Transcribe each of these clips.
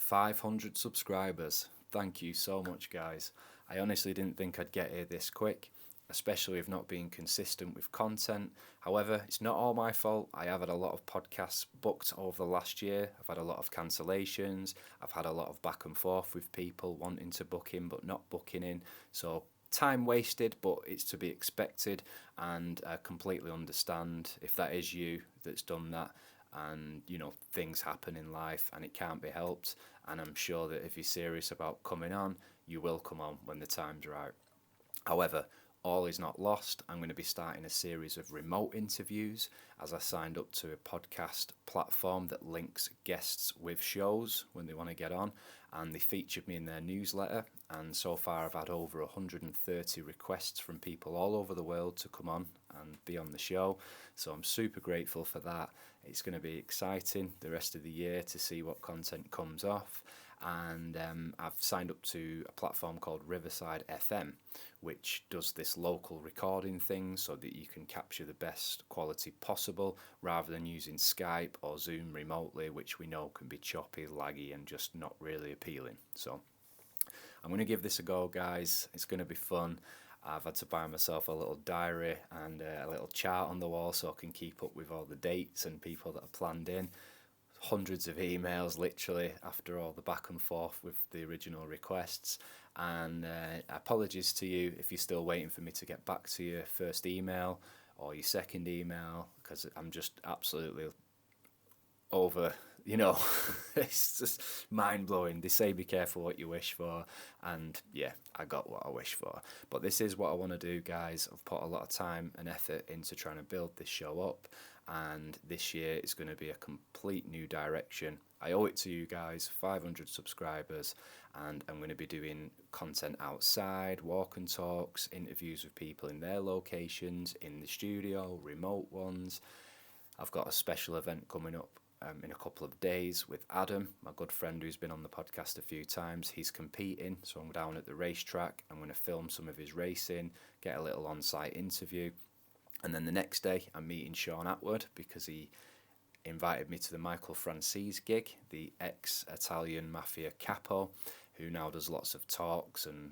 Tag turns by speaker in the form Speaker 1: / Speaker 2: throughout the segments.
Speaker 1: 500 subscribers. Thank you so much, guys. I honestly didn't think I'd get here this quick, especially with not being consistent with content. However, it's not all my fault. I have had a lot of podcasts booked over the last year. I've had a lot of cancellations. I've had a lot of back and forth with people wanting to book in but not booking in. So time wasted, but it's to be expected, and I completely understand if that is you that's done that. And things happen in life and it can't be helped, and I'm sure that if you're serious about coming on, you will come on when the time's right. However, all is not lost. I'm going to be starting a series of remote interviews as I signed up to a podcast platform that links guests with shows when they want to get on, and they featured me in their newsletter. And so far, I've had over 130 requests from people all over the world to come on and be on the show. So I'm super grateful for that. It's going to be exciting the rest of the year to see what content comes off. And I've signed up to a platform called Riverside FM, which does this local recording thing so that you can capture the best quality possible rather than using Skype or Zoom remotely, which we know can be choppy, laggy, and just not really appealing. So I'm going to give this a go, guys. It's going to be fun. I've had to buy myself a little diary and a little chart on the wall so I can keep up with all the dates and people that are planned in. Hundreds of emails literally after all the back and forth with the original requests, and apologies to you if you're still waiting for me to get back to your first email or your second email, because I'm just absolutely over, it's just mind-blowing. They say be careful what you wish for, and yeah, I got what I wish for. But this is what I want to do, guys. I've put a lot of time and effort into trying to build this show up, and this year it's going to be a complete new direction. I owe it to you guys, 500 subscribers, and I'm going to be doing content outside, walk and talks, interviews with people in their locations, in the studio, remote ones. I've got a special event coming up in a couple of days with Adam, my good friend who's been on the podcast a few times. He's competing, so I'm down at the racetrack. I'm going to film some of his racing, get a little on-site interview, and then the next day I'm meeting Sean Atwood because he invited me to the Michael Francis gig, the ex-Italian mafia capo, who now does lots of talks and,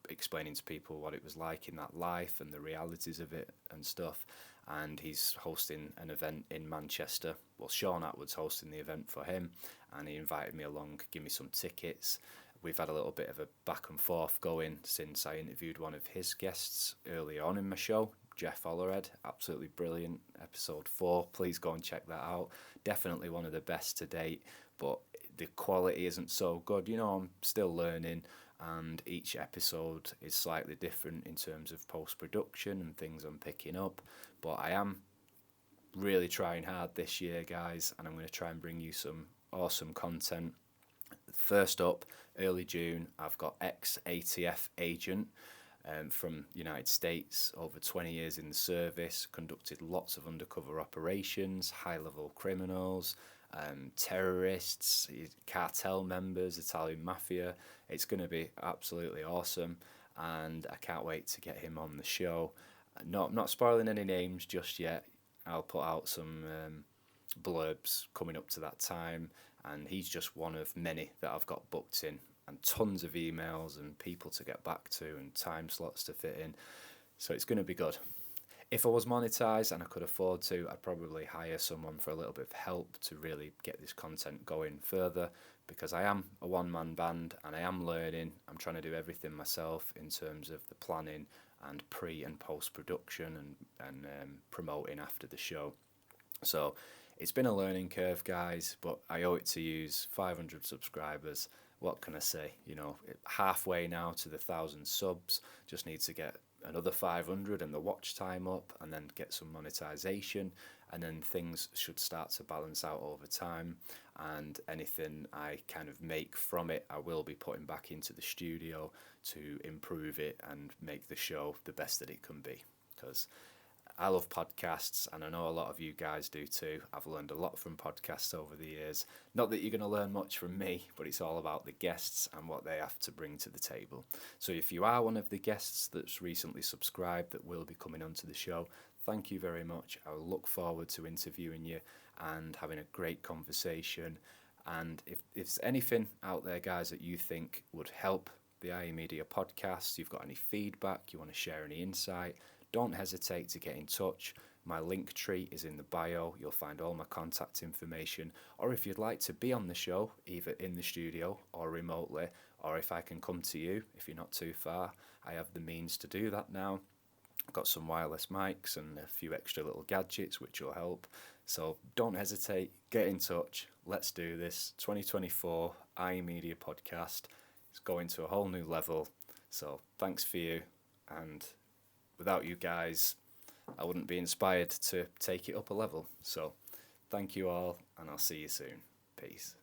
Speaker 1: explaining to people what it was like in that life and the realities of it and stuff. And he's hosting an event in Manchester. Well, Sean Atwood's hosting the event for him, and he invited me along, give me some tickets. We've had a little bit of a back and forth going since I interviewed one of his guests early on in my show, Jeff Ollerhead. Absolutely brilliant, episode 4. Please go and check that out. Definitely one of the best to date, but the quality isn't so good. I'm still learning, and each episode is slightly different in terms of post-production and things I'm picking up. But I am really trying hard this year, guys, and I'm going to try and bring you some awesome content. First up, early June, I've got ex-ATF agent from United States, over 20 years in the service, conducted lots of undercover operations, high-level criminals, terrorists, cartel members, Italian mafia. It's going to be absolutely awesome, and I can't wait to get him on the show. Not spoiling any names just yet. I'll put out some blurbs coming up to that time, and he's just one of many that I've got booked in, and tons of emails and people to get back to and time slots to fit in. So it's going to be good. If I was monetized and I could afford to, I'd probably hire someone for a little bit of help to really get this content going further, because I am a one-man band and I am learning. I'm trying to do everything myself in terms of the planning and pre and post-production and promoting after the show. So it's been a learning curve, guys, but I owe it to use 500 subscribers. What can I say? Halfway now to the 1,000 subs. Just need to get another 500 and the watch time up, and then get some monetization, and then things should start to balance out over time. And anything I kind of make from it, I will be putting back into the studio to improve it and make the show the best that it can be, because I love podcasts, and I know a lot of you guys do too. I've learned a lot from podcasts over the years. Not that you're going to learn much from me, but it's all about the guests and what they have to bring to the table. So if you are one of the guests that's recently subscribed that will be coming onto the show, thank you very much. I will look forward to interviewing you and having a great conversation. And if there's anything out there, guys, that you think would help the IE Media podcast, you've got any feedback, you want to share any insight, don't hesitate to get in touch. My link tree is in the bio. You'll find all my contact information. Or if you'd like to be on the show, either in the studio or remotely, or if I can come to you, if you're not too far, I have the means to do that now. I've got some wireless mics and a few extra little gadgets which will help. So don't hesitate, get in touch. Let's do this. 2024 iMedia podcast is going to a whole new level. So thanks for you. And without you guys, I wouldn't be inspired to take it up a level. So thank you all, and I'll see you soon. Peace.